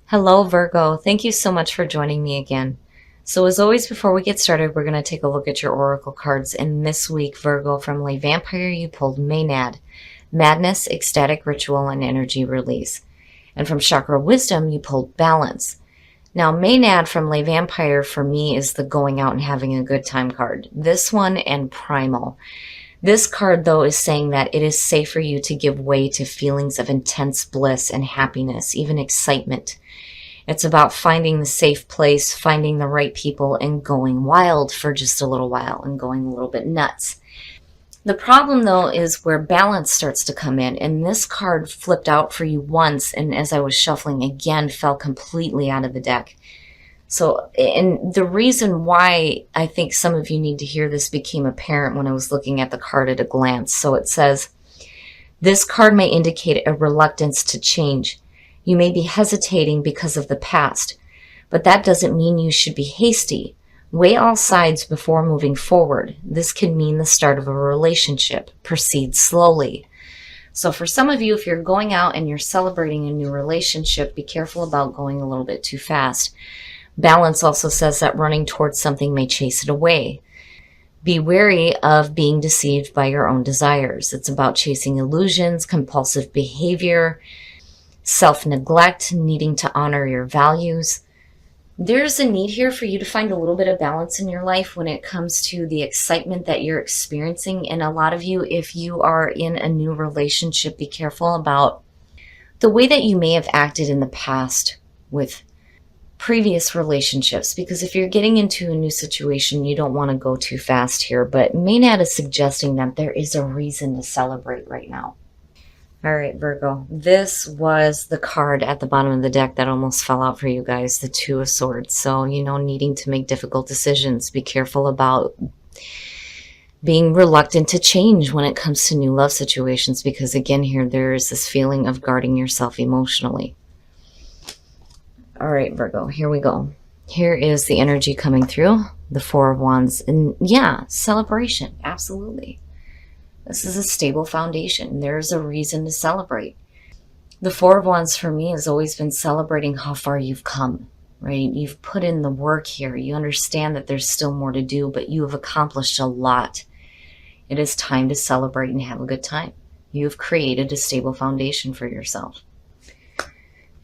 Hello, Virgo. Thank you so much for joining me again. So as always, before we get started, we're going to take a look at your oracle cards. And this week, Virgo, from Le Vampire, you pulled Maynard, Madness, Ecstatic Ritual, and Energy Release. And from Chakra Wisdom, you pulled Balance. Now, Maynard from Le Vampire, for me, is the going out and having a good time card. This one and Primal. This card, though, is saying that it is safe for you to give way to feelings of intense bliss and happiness, even excitement. It's about finding the safe place, finding the right people, and going wild for just a little while and going a little bit nuts. The problem, though, is where balance starts to come in. And this card flipped out for you once, and as I was shuffling again, fell completely out of the deck. So, and the reason why I think some of you need to hear this became apparent when I was looking at the card at a glance. So it says, this card may indicate a reluctance to change. You may be hesitating because of the past, but that doesn't mean you should be hasty. Weigh all sides before moving forward. This could mean the start of a relationship. Proceed slowly. So for some of you, if you're going out and you're celebrating a new relationship, be careful about going a little bit too fast. Balance also says that running towards something may chase it away. Be wary of being deceived by your own desires. It's about chasing illusions, compulsive behavior, self-neglect, needing to honor your values. There's a need here for you to find a little bit of balance in your life when it comes to the excitement that you're experiencing. And a lot of you, if you are in a new relationship, be careful about the way that you may have acted in the past with previous relationships, because if you're getting into a new situation, you don't want to go too fast here. But Maynard is suggesting that there is a reason to celebrate right now. All right, Virgo, this was the card at the bottom of the deck that almost fell out for you guys, the Two of Swords. So, needing to make difficult decisions. Be careful about being reluctant to change when it comes to new love situations, because again, here, there is this feeling of guarding yourself emotionally. All right, Virgo, here we go. Here is the energy coming through, the Four of Wands. And yeah, celebration, absolutely. This is a stable foundation. There's a reason to celebrate. The Four of Wands for me has always been celebrating how far you've come, right? You've put in the work here. You understand that there's still more to do, but you have accomplished a lot. It is time to celebrate and have a good time. You have created a stable foundation for yourself.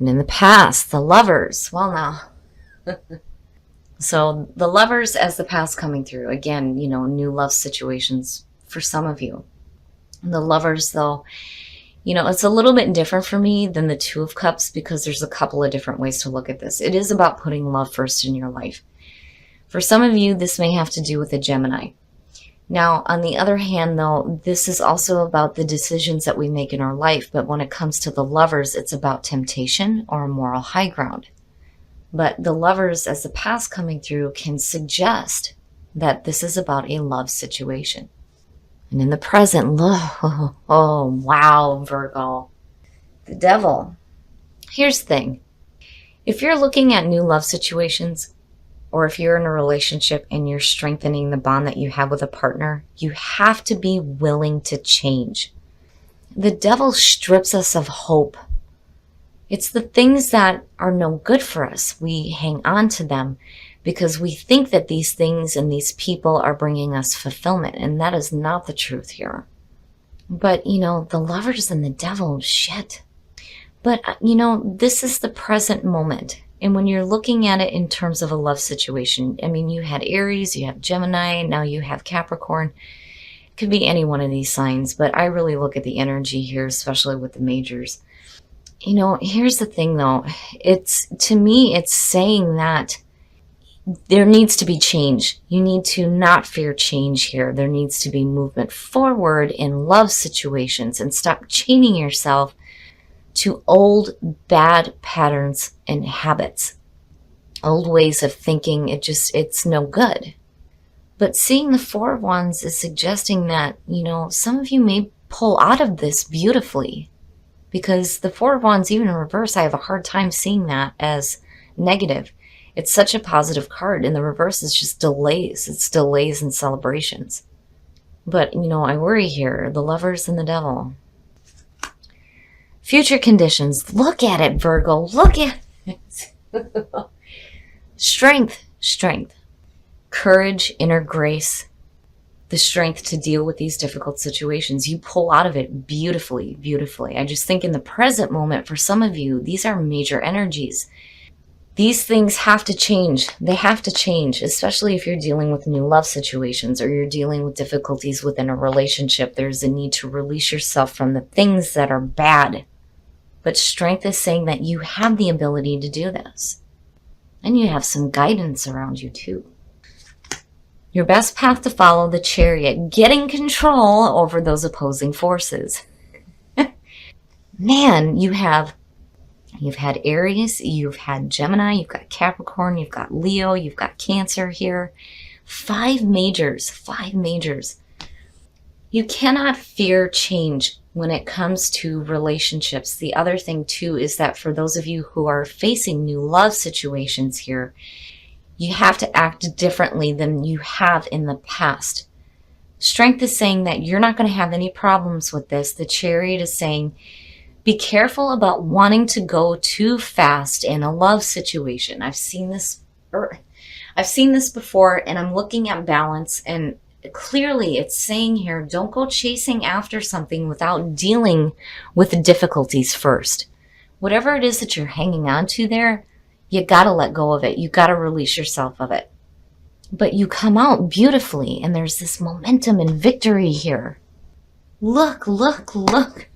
And in the past, the Lovers, well now. So the Lovers as the past coming through. Again, new love situations for some of you. The Lovers, though, it's a little bit different for me than the Two of Cups, because there's a couple of different ways to look at this. It is about putting love first in your life. For some of you, this may have to do with a Gemini. Now, on the other hand, though, this is also about the decisions that we make in our life. But when it comes to the Lovers, it's about temptation or a moral high ground. But the Lovers as the past coming through can suggest that this is about a love situation. And in the present, oh, wow, Virgo. The Devil. Here's the thing. If you're looking at new love situations, or if you're in a relationship and you're strengthening the bond that you have with a partner, you have to be willing to change. The Devil strips us of hope. It's the things that are no good for us. We hang on to them because we think that these things and these people are bringing us fulfillment, and that is not the truth here. But, the Lovers and the Devil, shit. But, this is the present moment. And when you're looking at it in terms of a love situation, you had Aries, you have Gemini, now you have Capricorn. It could be any one of these signs, but I really look at the energy here, especially with the majors. Here's the thing, though. To me, it's saying that there needs to be change. You need to not fear change here. There needs to be movement forward in love situations, and stop chaining yourself to old bad patterns and habits, old ways of thinking. It's no good. But seeing the Four of Wands is suggesting that, some of you may pull out of this beautifully, because the Four of Wands, even in reverse, I have a hard time seeing that as negative. It's such a positive card. In the reverse, it's just delays. It's delays and celebrations. But, I worry here, the Lovers and the Devil. Future conditions. Look at it, Virgo. Look at Strength, strength, courage, inner grace, the strength to deal with these difficult situations. You pull out of it beautifully, beautifully. I just think in the present moment, for some of you, these are major energies. These things have to change. They have to change, especially if you're dealing with new love situations or you're dealing with difficulties within a relationship. There's a need to release yourself from the things that are bad. But strength is saying that you have the ability to do this. And you have some guidance around you too. Your best path to follow, the Chariot, getting control over those opposing forces. Man, you've had Aries, you've had Gemini, you've got Capricorn, you've got Leo, you've got Cancer here. 5 majors, 5 majors. You cannot fear change when it comes to relationships. The other thing too is that for those of you who are facing new love situations here, you have to act differently than you have in the past. Strength is saying that you're not going to have any problems with this. The Chariot is saying, be careful about wanting to go too fast in a love situation. I've seen this before, and I'm looking at balance, and clearly it's saying here, don't go chasing after something without dealing with the difficulties first. Whatever it is that you're hanging on to there, you got to let go of it. You got to release yourself of it. But you come out beautifully, and there's this momentum and victory here. Look, look, look.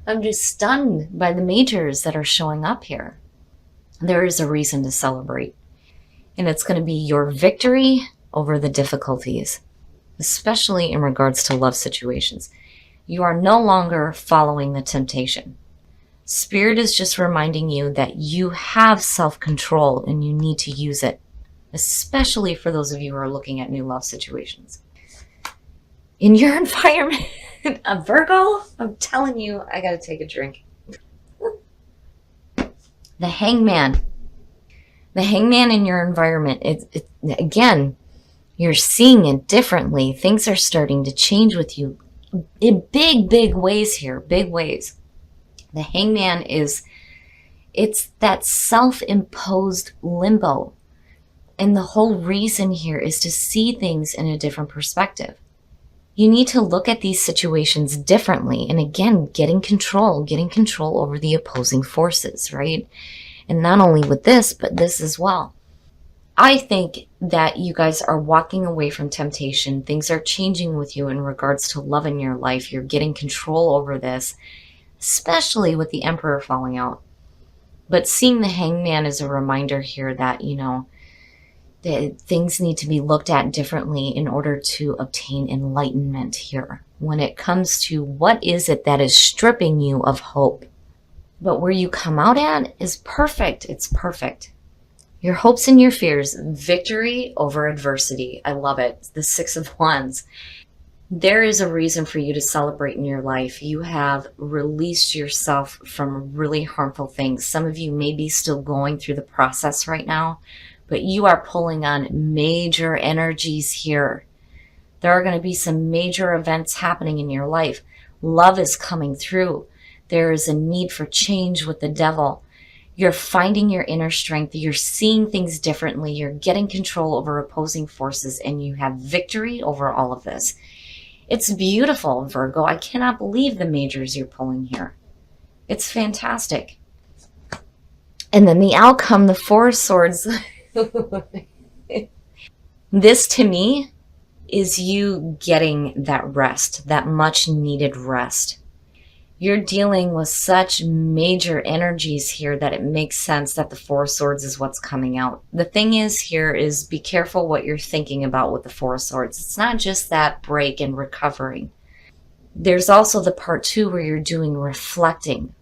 I'm just stunned by the majors that are showing up here. There is a reason to celebrate. And it's going to be your victory over the difficulties, especially in regards to love situations. You are no longer following the temptation. Spirit is just reminding you that you have self-control and you need to use it, especially for those of you who are looking at new love situations. In your environment, a Virgo, I'm telling you, I got to take a drink. The Hangman. The Hangman in your environment, again, you're seeing it differently. Things are starting to change with you in big, big ways here, big ways. The Hangman it's that self-imposed limbo. And the whole reason here is to see things in a different perspective. You need to look at these situations differently. And again, getting control over the opposing forces, right? And not only with this, but this as well. I think that you guys are walking away from temptation. Things are changing with you in regards to love in your life. You're getting control over this, especially with the Emperor falling out. But seeing the Hangman is a reminder here that, that things need to be looked at differently in order to obtain enlightenment here when it comes to what is it that is stripping you of hope. But where you come out at is perfect. It's perfect. Your hopes and your fears, victory over adversity. I love it. The 6 of Wands. There is a reason for you to celebrate in your life. You have released yourself from really harmful things. Some of you may be still going through the process right now, but you are pulling on major energies here. There are going to be some major events happening in your life. Love is coming through. There is a need for change with the Devil. You're finding your inner strength. You're seeing things differently. You're getting control over opposing forces, and you have victory over all of this. It's beautiful, Virgo. I cannot believe the majors you're pulling here. It's fantastic. And then the outcome, the 4 of Swords. This to me is you getting that rest, that much needed rest. You're dealing with such major energies here that it makes sense that the 4 of Swords is what's coming out. The thing is here is be careful what you're thinking about with the 4 of Swords. It's not just that break and recovering. There's also the part 2 where you're doing reflecting.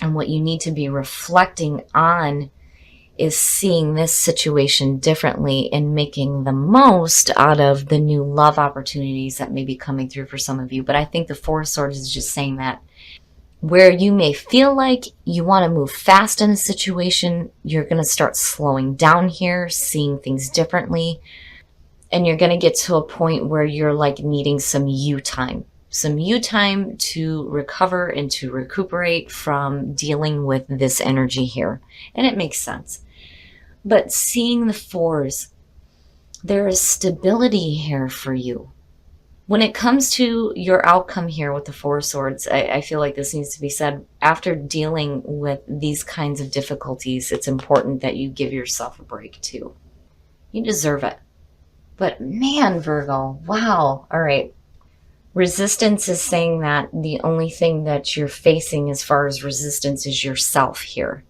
And what you need to be reflecting on is seeing this situation differently and making the most out of the new love opportunities that may be coming through for some of you. But I think the 4 of Swords is just saying that where you may feel like you want to move fast in a situation, you're going to start slowing down here, seeing things differently. And you're going to get to a point where you're like needing some you time. some you time to recover and to recuperate from dealing with this energy here. And it makes sense. But seeing the fours, there is stability here for you. When it comes to your outcome here with the Four of Swords, I feel like this needs to be said. After dealing with these kinds of difficulties, it's important that you give yourself a break too. You deserve it. But man, Virgo, wow. All right. Resistance is saying that the only thing that you're facing as far as resistance is yourself here.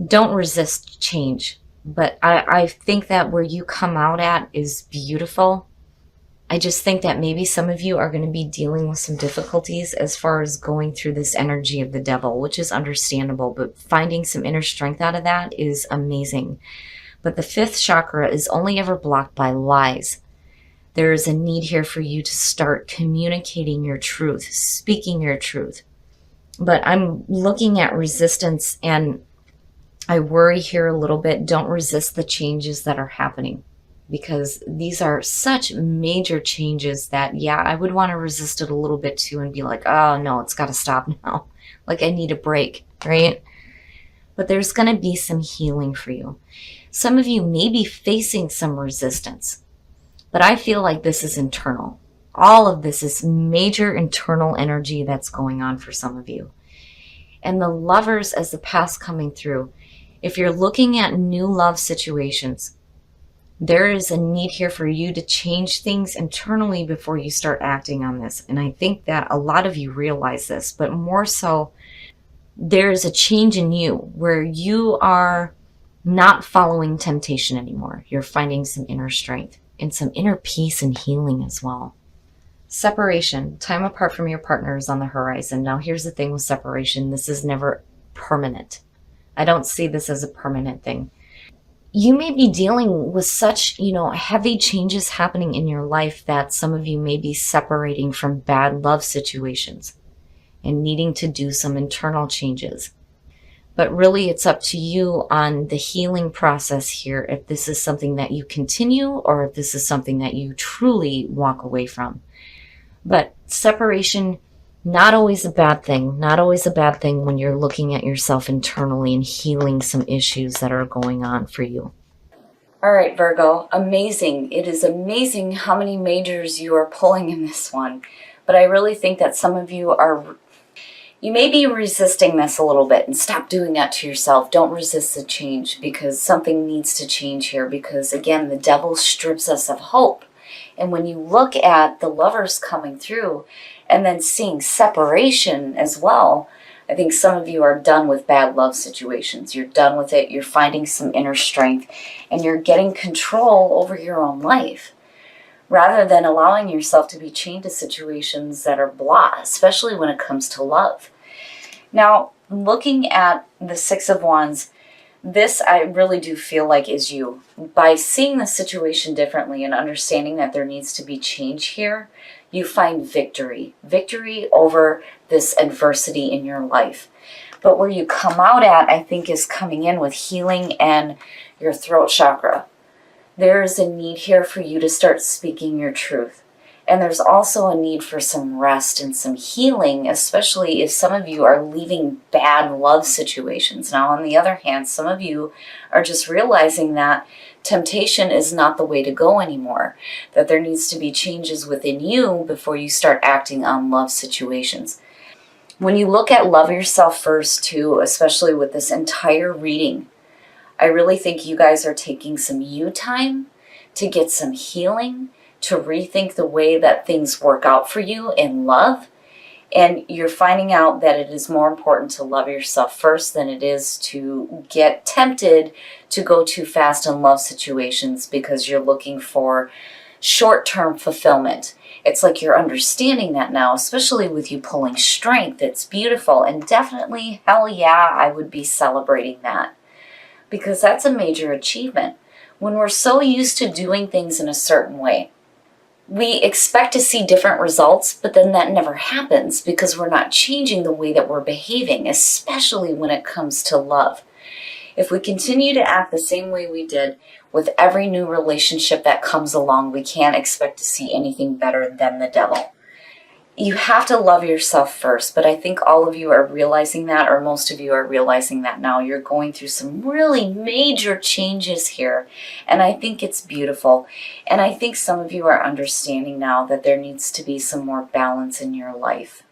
Don't resist change. But I think that where you come out at is beautiful. I just think that maybe some of you are going to be dealing with some difficulties as far as going through this energy of the devil, which is understandable, but finding some inner strength out of that is amazing. But the fifth chakra is only ever blocked by lies. There is a need here for you to start communicating your truth, speaking your truth. But I'm looking at resistance, and I worry here a little bit. Don't resist the changes that are happening, because these are such major changes that, yeah, I would want to resist it a little bit too and be like, oh no, it's got to stop now. Like I need a break, right? But there's going to be some healing for you. Some of you may be facing some resistance, but I feel like this is internal. All of this is major internal energy that's going on for some of you. And the Lovers as the past coming through, if you're looking at new love situations, there is a need here for you to change things internally before you start acting on this. And I think that a lot of you realize this, but more so, there is a change in you where you are not following temptation anymore. You're finding some inner strength and some inner peace and healing as well. Separation, time apart from your partner is on the horizon. Now here's the thing with separation. This is never permanent. I don't see this as a permanent thing. You may be dealing with such, heavy changes happening in your life that some of you may be separating from bad love situations and needing to do some internal changes. But really, it's up to you on the healing process here, if this is something that you continue or if this is something that you truly walk away from. But separation, not always a bad thing. Not always a bad thing when you're looking at yourself internally and healing some issues that are going on for you. All right, Virgo, amazing. It is amazing how many majors you are pulling in this one. But I really think that some of you may be resisting this a little bit, and stop doing that to yourself. Don't resist the change, because something needs to change here, because again, the devil strips us of hope. And when you look at the Lovers coming through and then seeing separation as well, I think some of you are done with bad love situations. You're done with it. You're finding some inner strength and you're getting control over your own life, rather than allowing yourself to be chained to situations that are blah, especially when it comes to love. Now, looking at the Six of Wands, this I really do feel like is you. By seeing the situation differently and understanding that there needs to be change here, you find victory. Victory over this adversity in your life. But where you come out at, I think, is coming in with healing and your throat chakra. There is a need here for you to start speaking your truth. And there's also a need for some rest and some healing, especially if some of you are leaving bad love situations. Now, on the other hand, some of you are just realizing that temptation is not the way to go anymore, that there needs to be changes within you before you start acting on love situations. When you look at love yourself first too, especially with this entire reading, I really think you guys are taking some you time to get some healing, to rethink the way that things work out for you in love. And you're finding out that it is more important to love yourself first than it is to get tempted to go too fast in love situations because you're looking for short-term fulfillment. It's like you're understanding that now, especially with you pulling strength. It's beautiful, and definitely, hell yeah, I would be celebrating that, because that's a major achievement. When we're so used to doing things in a certain way, we expect to see different results, but then that never happens because we're not changing the way that we're behaving, especially when it comes to love. If we continue to act the same way we did with every new relationship that comes along, we can't expect to see anything better than the devil. you have to love yourself first, but I think all of you are realizing that, or most of you are realizing that now. You're going through some really major changes here, and I think it's beautiful. And I think some of you are understanding now that there needs to be some more balance in your life.